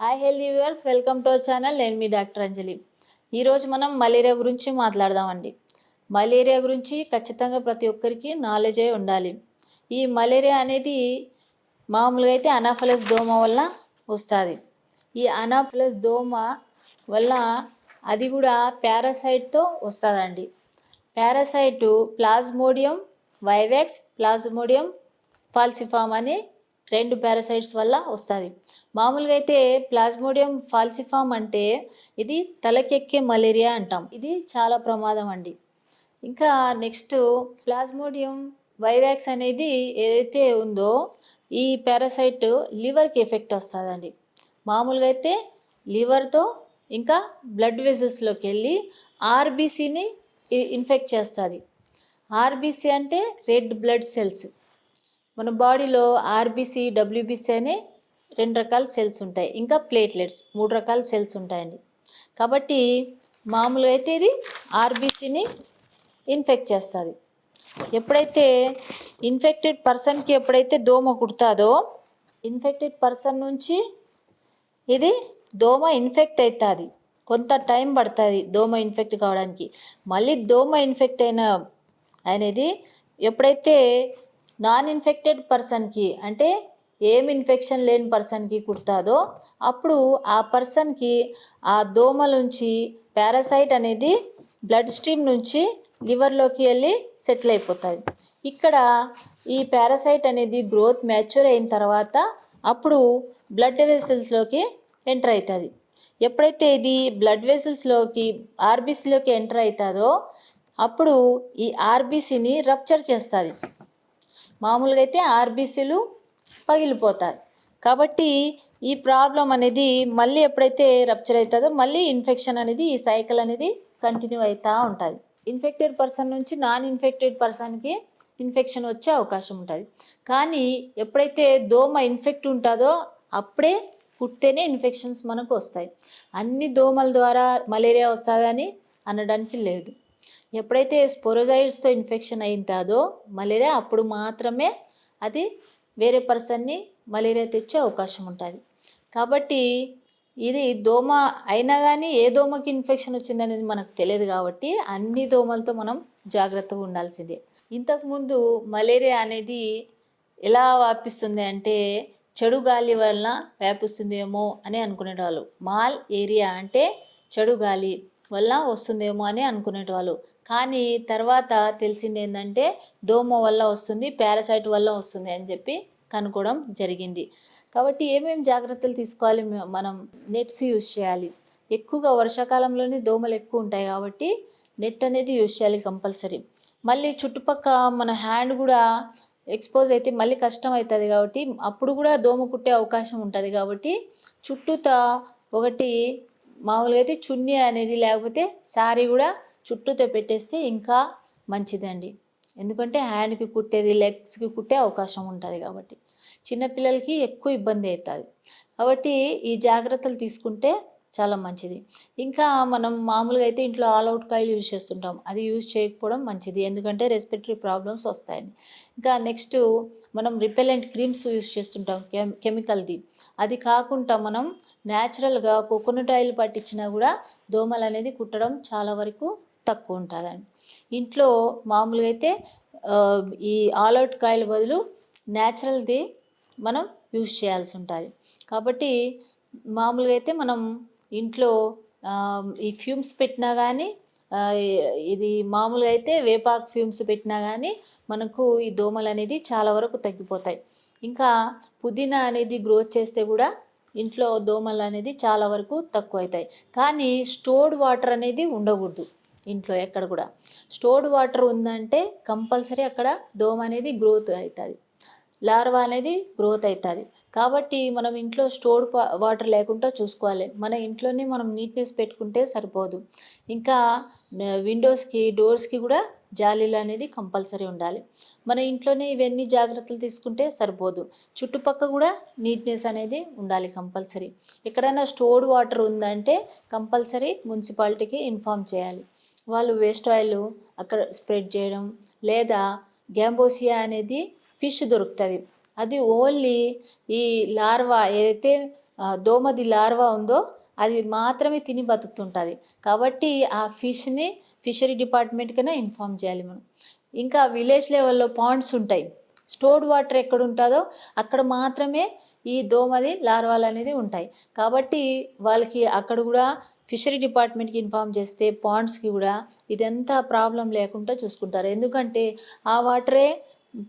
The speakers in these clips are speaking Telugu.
Hi healthy viewers, welcome to our channel. నేను మీ డాక్టర్ అంజలి. ఈరోజు మనం మలేరియా గురించి మాట్లాడదామండి. మలేరియా గురించి ఖచ్చితంగా ప్రతి ఒక్కరికి నాలెడ్జ్ అయి ఉండాలి. ఈ మలేరియా అనేది మామూలుగా అయితే అనాఫిలస్ దోమ వల్ల వస్తుంది. ఈ అనాఫిలస్ దోమ వల్ల అది కూడా పారాసైట్తో వస్తుందండి. పారాసైటు ప్లాజ్మోడియం వైవాక్స్, ప్లాజ్మోడియం ఫాల్సిఫామ్ అనే 2 పారాసైట్స్ వల్ల వస్తుంది. మామూలుగా అయితే ప్లాజ్మోడియం ఫాల్సిఫామ్ అంటే ఇది తలకెక్కే మలేరియా అంటాం. ఇది చాలా ప్రమాదం అండి. ఇంకా నెక్స్ట్ ప్లాజ్మోడియం వైవాక్స్ అనేది ఏదైతే ఉందో ఈ పారాసైట్ లివర్కి ఎఫెక్ట్ వస్తుందండి. మామూలుగా అయితే లివర్తో ఇంకా బ్లడ్ వెజల్స్లోకి వెళ్ళి ఆర్బీసీని ఇన్ఫెక్ట్ చేస్తుంది. ఆర్బీసీ అంటే రెడ్ బ్లడ్ సెల్స్. మన బాడీలో ఆర్బీసీ, డబ్ల్యూబీసీ అనే 2 రకాల సెల్స్ ఉంటాయి. ఇంకా ప్లేట్లెట్స్ 3 రకాల సెల్స్ ఉంటాయండి. కాబట్టి మామూలుగా అయితే ఇది ఆర్బీసీని ఇన్ఫెక్ట్ చేస్తుంది. ఎప్పుడైతే ఇన్ఫెక్టెడ్ పర్సన్కి ఎప్పుడైతే దోమ కుడతాదో ఇన్ఫెక్టెడ్ పర్సన్ నుంచి ఇది దోమ ఇన్ఫెక్ట్ అవుతుంది. కొంత టైం పడుతుంది దోమ ఇన్ఫెక్ట్ కావడానికి. మళ్ళీ దోమ ఇన్ఫెక్ట్ అనేది ఎప్పుడైతే నాన్ ఇన్ఫెక్టెడ్ పర్సన్కి అంటే ఏం ఇన్ఫెక్షన్ లేని పర్సన్కి కుడతాదో అప్పుడు ఆ పర్సన్కి ఆ దోమ నుంచి పారాసైట్ అనేది బ్లడ్ స్ట్రీమ్ నుంచి లివర్లోకి వెళ్ళి సెటిల్ అయిపోతుంది. ఇక్కడ ఈ పారాసైట్ అనేది గ్రోత్ మ్యాచ్యూర్ అయిన తర్వాత అప్పుడు బ్లడ్ వెసల్స్లోకి ఎంటర్ అవుతుంది. ఎప్పుడైతే ఇది బ్లడ్ వెసల్స్లోకి ఆర్బీసీలోకి ఎంటర్ అవుతుందో అప్పుడు ఈ ఆర్బీసీని రప్చర్ చేస్తుంది. మామూలుగా అయితే ఆర్బీసీలు పగిలిపోతాయి. కాబట్టి ఈ ప్రాబ్లం అనేది మళ్ళీ ఎప్పుడైతే రప్చర్ అవుతుందో మళ్ళీ ఇన్ఫెక్షన్ అనేది ఈ సైకిల్ అనేది కంటిన్యూ అవుతూ ఉంటుంది. ఇన్ఫెక్టెడ్ పర్సన్ నుంచి నాన్ ఇన్ఫెక్టెడ్ పర్సన్కి ఇన్ఫెక్షన్ వచ్చే అవకాశం ఉంటుంది. కానీ ఎప్పుడైతే దోమ ఇన్ఫెక్ట్ ఉంటుందో అప్పుడే పుట్టేనే ఇన్ఫెక్షన్స్ మనకు వస్తాయి. అన్ని దోమల ద్వారా మలేరియా వస్తుందని అనడానికి లేదు. ఎప్పుడైతే స్పోరోజైట్స్తో ఇన్ఫెక్షన్ అయింటుందో మలేరియా అప్పుడు మాత్రమే అది వేరే పర్సన్ని మలేరియా తెచ్చే అవకాశం ఉంటుంది. కాబట్టి ఇది దోమ అయినా కానీ ఏ దోమకి ఇన్ఫెక్షన్ వచ్చిందనేది మనకు తెలియదు. కాబట్టి అన్ని దోమలతో మనం జాగ్రత్తగా ఉండాల్సిందే. ఇంతకుముందు మలేరియా అనేది ఎలా వ్యాపిస్తుంది అంటే చెడు గాలి వలన వ్యాపిస్తుందేమో అని అనుకునేవాళ్ళు. మాల్ ఏరియా అంటే చెడు గాలి వల్ల వస్తుందేమో అని అనుకునేవాళ్ళు. కానీ తర్వాత తెలిసింది ఏంటంటే దోమ వల్ల వస్తుంది, పారాసైట్ వల్ల వస్తుంది అని చెప్పి కనుక్కోవడం జరిగింది. కాబట్టి ఏమేమి జాగ్రత్తలు తీసుకోవాలి? మనం నెట్స్ యూజ్ చేయాలి. ఎక్కువగా వర్షాకాలంలోనే దోమలు ఎక్కువ ఉంటాయి కాబట్టి నెట్ అనేది యూజ్ చేయాలి కంపల్సరీ. మళ్ళీ చుట్టుపక్క మన హ్యాండ్ కూడా ఎక్స్పోజ్ అయితే మళ్ళీ కష్టం అవుతుంది కాబట్టి అప్పుడు కూడా దోమ కుట్టే అవకాశం ఉంటుంది. కాబట్టి చుట్టూతా ఒకటి మామూలుగా అయితే చున్నీ అనేది లేకపోతే శారీ కూడా చుట్టూతో పెట్టేస్తే ఇంకా మంచిదండి. ఎందుకంటే హ్యాండ్కి కుట్టేది లెగ్స్కి కుట్టే అవకాశం ఉంటుంది. కాబట్టి చిన్నపిల్లలకి ఎక్కువ ఇబ్బంది అవుతుంది. కాబట్టి ఈ జాగ్రత్తలు తీసుకుంటే చాలా మంచిది. ఇంకా మనం మామూలుగా అయితే ఇంట్లో ఆల్ అవుట్ కాయిల్ యూజ్ చేస్తుంటాం. అది యూజ్ చేయకపోవడం మంచిది, ఎందుకంటే రెస్పిరేటరీ ప్రాబ్లమ్స్ వస్తాయని. ఇంకా నెక్స్ట్ మనం రిపెలెంట్ క్రీమ్స్ యూజ్ చేస్తుంటాం కెమికల్ది. అది కాకుండా మనం న్యాచురల్గా కోకోనట్ ఆయిల్ పట్టించినా కూడా దోమలు అనేది కుట్టడం చాలా వరకు తక్కువ ఉంటుందండి. ఇంట్లో మామూలుగా అయితే ఈ ఆల్ అవుట్ కాయిల్ బదులు న్యాచురల్ది మనం యూజ్ చేయాల్సి ఉంటుంది. కాబట్టి మామూలుగా అయితే మనం ఇంట్లో ఈ ఫ్యూమ్స్ పెట్టినా కానీ ఇది మామూలుగా అయితే వేపాకు ఫ్యూమ్స్ పెట్టినా కానీ మనకు ఈ దోమలు అనేది చాలా వరకు తగ్గిపోతాయి. ఇంకా పుదీనా అనేది గ్రోత్ చేస్తే కూడా ఇంట్లో దోమలు అనేది చాలా వరకు తక్కువ అవుతాయి. కానీ స్టోర్డ్ వాటర్ అనేది ఉండకూడదు ఇంట్లో. ఎక్కడ కూడా స్టోర్డ్ వాటర్ ఉందంటే కంపల్సరీ అక్కడ దోమ అనేది గ్రోత్ అవుతుంది, లార్వా అనేది గ్రోత్ అవుతుంది. కాబట్టి మనం ఇంట్లో స్టోర్డ్ వాటర్ లేకుండా చూసుకోవాలి. మన ఇంట్లోనే మనం నీట్నెస్ పెట్టుకుంటే సరిపోదు. ఇంకా విండోస్కి, డోర్స్కి కూడా జాలీలు అనేది కంపల్సరీ ఉండాలి. మన ఇంట్లోనే ఇవన్నీ జాగ్రత్తలు తీసుకుంటే సరిపోదు, చుట్టుపక్కల కూడా నీట్నెస్ అనేది ఉండాలి కంపల్సరీ. ఎక్కడైనా స్టోర్డ్ వాటర్ ఉందంటే కంపల్సరీ మున్సిపాలిటీకి ఇన్ఫామ్ చేయాలి. వాళ్ళు వేస్ట్ ఆయిల్ అక్కడ స్ప్రెడ్ చేయడం, లేదా గ్యాంబోసియా అనేది ఫిష్ దొరుకుతుంది. అది ఓన్లీ ఈ లార్వా ఏదైతే దోమది లార్వా ఉందో అది మాత్రమే తిని బతుకుతుంటుంది. కాబట్టి ఆ ఫిషరీ డిపార్ట్మెంట్‌కైనా ఇన్ఫార్మ్ చేయాలి మనం. ఇంకా విలేజ్ లెవెల్‌లో పాండ్స్ ఉంటాయి. స్టోర్డ్ వాటర్ ఎక్కడ ఉంటుందో అక్కడ మాత్రమే ఈ దోమది లార్వాలు అనేది ఉంటాయి. కాబట్టి వాళ్ళకి అక్కడ కూడా ఫిషరీ డిపార్ట్మెంట్కి ఇన్ఫార్మ్ చేస్తే పాండ్స్కి కూడా ఇదంతా ప్రాబ్లం లేకుండా చూసుకుంటారు. ఎందుకంటే ఆ వాటరే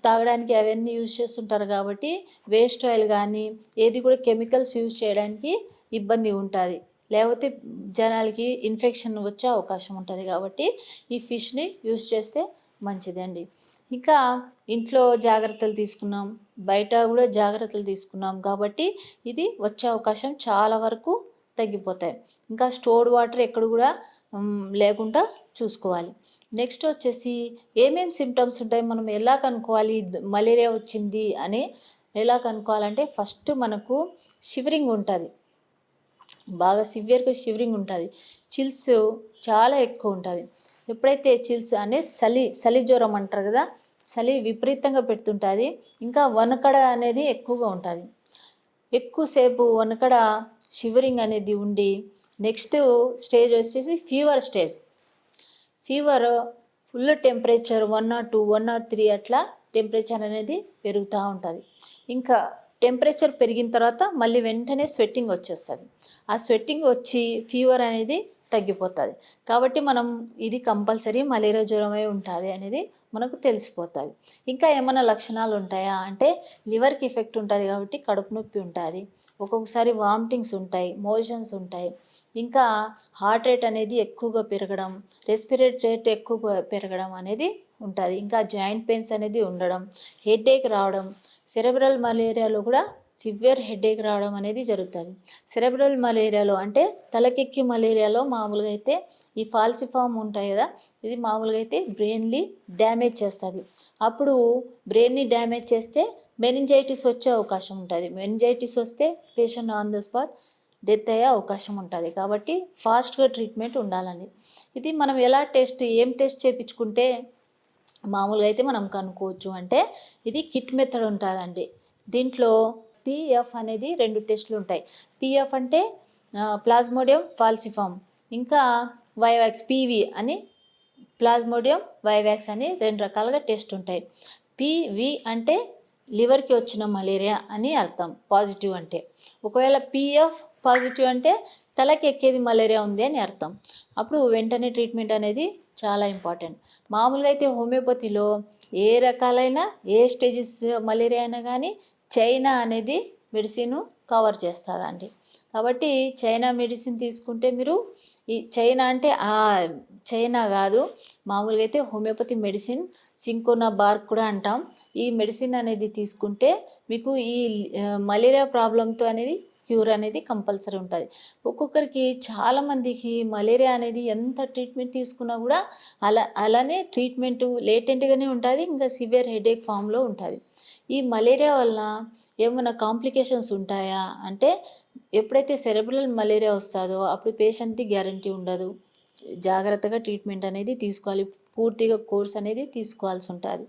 తాగడానికి అవన్నీ యూజ్ చేస్తుంటారు కాబట్టి వేస్ట్ ఆయిల్ కానీ ఏది కూడా కెమికల్స్ యూజ్ చేయడానికి ఇబ్బంది ఉంటుంది. లేకపోతే జనాలకి ఇన్ఫెక్షన్ వచ్చే అవకాశం ఉంటుంది. కాబట్టి ఈ ఫిష్ని యూజ్ చేస్తే మంచిదండి. ఇంకా ఇంట్లో జాగ్రత్తలు తీసుకున్నాం, బయట కూడా జాగ్రత్తలు తీసుకున్నాం కాబట్టి ఇది వచ్చే అవకాశం చాలా వరకు తగ్గిపోతాయి. ఇంకా స్టోర్డ్ వాటర్ ఎక్కడ కూడా లేకుండా చూసుకోవాలి. నెక్స్ట్ వచ్చేసి ఏమేమి సిమ్టమ్స్ ఉంటాయి, మనం ఎలా కనుక్కోవాలి మలేరియా వచ్చింది అని ఎలా కనుక్కోవాలంటే ఫస్ట్ మనకు షివరింగ్ ఉంటుంది, బాగా సివియర్గా షివరింగ్ ఉంటుంది, చిల్స్ చాలా ఎక్కువ ఉంటుంది. ఎప్పుడైతే చిల్స్ అనే చలి జ్వరం అంటారు కదా, చలి విపరీతంగా పెడుతుంటుంది. ఇంకా వనకడ అనేది ఎక్కువగా ఉంటుంది, ఎక్కువసేపు వనకడ షివరింగ్ అనేది ఉండి నెక్స్ట్ స్టేజ్ వచ్చేసి ఫీవర్ ఫుల్ టెంపరేచర్ 102, 103 అట్లా టెంపరేచర్ అనేది పెరుగుతూ ఉంటుంది. ఇంకా టెంపరేచర్ పెరిగిన తర్వాత మళ్ళీ వెంటనే స్వెట్టింగ్ వచ్చేస్తుంది. ఆ స్వెట్టింగ్ వచ్చి ఫీవర్ అనేది తగ్గిపోతుంది. కాబట్టి మనం ఇది కంపల్సరీ మలేరియా జ్వరమై ఉంటుంది అనేది మనకు తెలిసిపోతుంది. ఇంకా ఏమైనా లక్షణాలు ఉంటాయా అంటే లివర్కి ఎఫెక్ట్ ఉంటుంది కాబట్టి కడుపు నొప్పి ఉంటుంది, ఒక్కొక్కసారి వామిటింగ్స్ ఉంటాయి, మోషన్స్ ఉంటాయి, ఇంకా హార్ట్ రేట్ అనేది ఎక్కువగా పెరగడం, రెస్పిరేటరీ రేట్ ఎక్కువ పెరగడం అనేది ఉంటుంది. ఇంకా జాయింట్ పెయిన్స్ అనేది ఉండడం, హెడేక్ రావడం, సెరెబ్రల్ మలేరియాలో కూడా సివియర్ హెడేక్ రావడం అనేది జరుగుతుంది. సెరెబ్రల్ మలేరియాలో అంటే తలకెక్కి మలేరియాలో మామూలుగా అయితే ఈ ఫాల్సిఫామ్ ఉంటాయి కదా, ఇది మామూలుగా అయితే బ్రెయిన్ని డ్యామేజ్ చేస్తుంది. అప్పుడు బ్రెయిన్ని డ్యామేజ్ చేస్తే మెనింజైటిస్ వచ్చే అవకాశం ఉంటుంది. మెనింజైటిస్ వస్తే patient on the spot death అయ్యే అవకాశం ఉంటుంది. కాబట్టి ఫాస్ట్గా ట్రీట్మెంట్ ఉండాలండి. ఇది మనం ఏం టెస్ట్ చేయించుకుంటే మామూలుగా అయితే మనం కనుక్కోవచ్చు అంటే ఇది కిట్ మెథడ్ ఉంటుందండి. దీంట్లో పిఎఫ్ అనేది 2 టెస్టులు ఉంటాయి. పిఎఫ్ అంటే ప్లాస్మోడియం ఫాల్సిఫామ్, ఇంకా వైవాక్స్ పివి అని, ప్లాస్మోడియం వైవాక్స్ అని 2 రకాలుగా టెస్ట్ ఉంటాయి. పివి అంటే లివర్కి వచ్చిన మలేరియా అని అర్థం, పాజిటివ్ అంటే. ఒకవేళ పిఎఫ్ పాజిటివ్ అంటే తలకి ఎక్కేది మలేరియా ఉంది అని అర్థం. అప్పుడు వెంటనే ట్రీట్మెంట్ అనేది చాలా ఇంపార్టెంట్. మామూలుగా అయితే హోమియోపతిలో ఏ రకాలైన ఏ స్టేజెస్ మలేరియా అయినా కానీ చైనా అనేది మెడిసిన్ కవర్ చేస్తుందండి. కాబట్టి చైనా మెడిసిన్ తీసుకుంటే మీరు ఈ చైనా అంటే చైనా కాదు, మామూలుగా అయితే హోమియోపతి మెడిసిన్ సింకోనా బార్క్ కూడా అంటాం. ఈ మెడిసిన్ అనేది తీసుకుంటే మీకు ఈ మలేరియా ప్రాబ్లంతో అనేది క్యూర్ అనేది కంపల్సరీ ఉంటుంది. ఒక్కొక్కరికి చాలామందికి మలేరియా అనేది ఎంత ట్రీట్మెంట్ తీసుకున్నా కూడా అలానే ట్రీట్మెంట్ లేటెంట్గానే ఉంటుంది, ఇంకా సివియర్ హెడేక్ ఫామ్లో ఉంటుంది. ఈ మలేరియా వల్ల ఏమైనా కాంప్లికేషన్స్ ఉంటాయా అంటే ఎప్పుడైతే సెరెబ్రల్ మలేరియా వస్తుందో అప్పుడు పేషెంట్కి గ్యారంటీ ఉండదు. జాగ్రత్తగా ట్రీట్మెంట్ అనేది తీసుకోవాలి, పూర్తిగా కోర్స్ అనేది తీసుకోవాల్సి ఉంటుంది.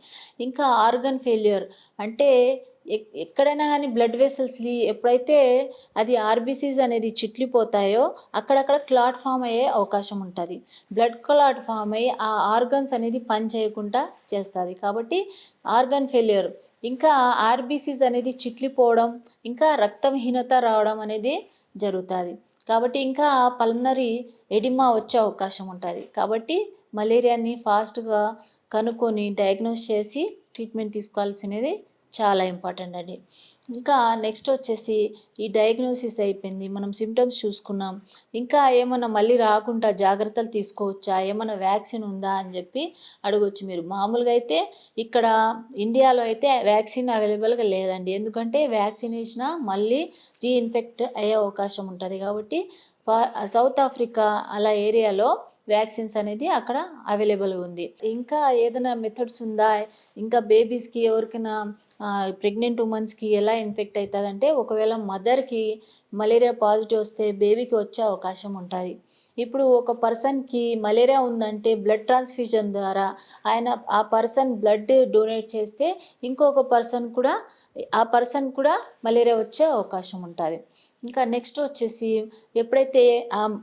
ఇంకా ఆర్గన్ ఫెయిల్యూర్ అంటే ఎక్కడైనా కానీ బ్లడ్ వెసల్స్ని ఎప్పుడైతే అది ఆర్బీసీస్ అనేది చిట్లిపోతాయో అక్కడక్కడ క్లాట్ ఫామ్ అయ్యే అవకాశం ఉంటుంది. బ్లడ్ క్లాట్ ఫామ్ అయ్యి ఆ ఆర్గన్స్ అనేది పని చేయకుండా చేస్తుంది. కాబట్టి ఆర్గన్ ఫెయిల్యూర్, ఇంకా ఆర్బీసీస్ అనేది చిట్లిపోవడం, ఇంకా రక్తహీనత రావడం అనేది జరుగుతుంది. కాబట్టి ఇంకా పల్మనరీ ఎడిమా వచ్చే అవకాశం ఉంటుంది. కాబట్టి మలేరియాని ఫాస్ట్గా కనుక్కొని డయాగ్నోస్ చేసి ట్రీట్మెంట్ తీసుకోవాల్సినది చాలా ఇంపార్టెంట్ అండి. ఇంకా నెక్స్ట్ వచ్చేసి ఈ డయాగ్నోసిస్ అయిపోయింది, మనం సిమ్టమ్స్ చూసుకున్నాం, ఇంకా ఏమైనా మళ్ళీ రాకుండా జాగ్రత్తలు తీసుకోవచ్చా, ఏమైనా వ్యాక్సిన్ ఉందా అని చెప్పి అడగవచ్చు మీరు. మామూలుగా అయితే ఇక్కడ ఇండియాలో అయితే వ్యాక్సిన్ అవైలబుల్గా లేదండి. ఎందుకంటే వ్యాక్సిన్ వేసినా మళ్ళీ రీఇన్ఫెక్ట్ అయ్యే అవకాశం ఉంటుంది. కాబట్టి సౌత్ ఆఫ్రికా అలా ఏరియాలో వ్యాక్సిన్స్ అనేది అక్కడ అవైలబుల్గా ఉంది. ఇంకా ఏదైనా మెథడ్స్ ఉందా, ఇంకా బేబీస్కి ఎవరికైనా ప్రెగ్నెంట్ ఉమెన్స్కి ఎలా ఇన్ఫెక్ట్ అవుతుందంటే ఒకవేళ మదర్కి మలేరియా పాజిటివ్ వస్తే బేబీకి వచ్చే అవకాశం ఉంటుంది. ఇప్పుడు ఒక పర్సన్కి మలేరియా ఉందంటే బ్లడ్ ట్రాన్స్ఫ్యూజన్ ద్వారా ఆ పర్సన్ బ్లడ్ డొనేట్ చేస్తే ఇంకొక పర్సన్ కూడా మలేరియా వచ్చే అవకాశం ఉంటుంది. ఇంకా నెక్స్ట్ వచ్చేసి ఎప్పుడైతే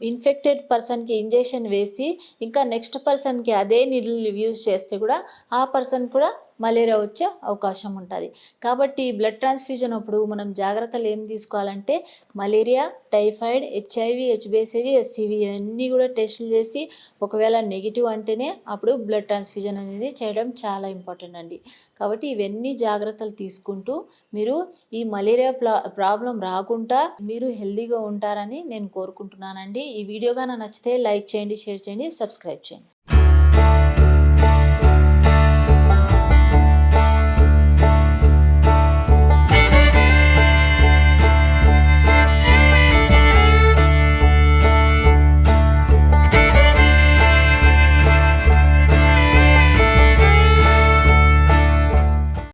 ఇన్ఫెక్టెడ్ పర్సన్‌కి ఇంజెక్షన్ వేసి ఇంకా నెక్స్ట్ పర్సన్‌కి అదే నీడిల్ యూజ్ చేస్తే కూడా ఆ పర్సన్ కూడా మలేరియా వచ్చే అవకాశం ఉంటుంది. కాబట్టి బ్లడ్ ట్రాన్స్‌ఫ్యూజన్ అప్పుడు మనం జాగ్రత్తలు ఏం తీసుకోవాలంటే మలేరియా, టైఫాయిడ్, హెచ్ఐవి, హెచ్‌బీఎస్సీ, ఎస్సీవీ ఇవన్నీ కూడా టెస్టులు చేసి ఒకవేళ నెగిటివ్ అంటేనే అప్పుడు బ్లడ్ ట్రాన్స్‌ఫ్యూజన్ అనేది చేయడం చాలా ఇంపార్టెంట్ అండి. కాబట్టి ఇవన్నీ జాగ్రత్తలు తీసుకుంటూ మీరు ఈ మలేరియా ప్రాబ్లం రాకుండా మీరు హెల్తీగా ఉంటారని నేను కోరుకుంటున్నానండి. ఈ వీడియో గాన నచ్చితే లైక్ చేయండి, షేర్ చేయండి, సబ్స్క్రైబ్ చేయండి.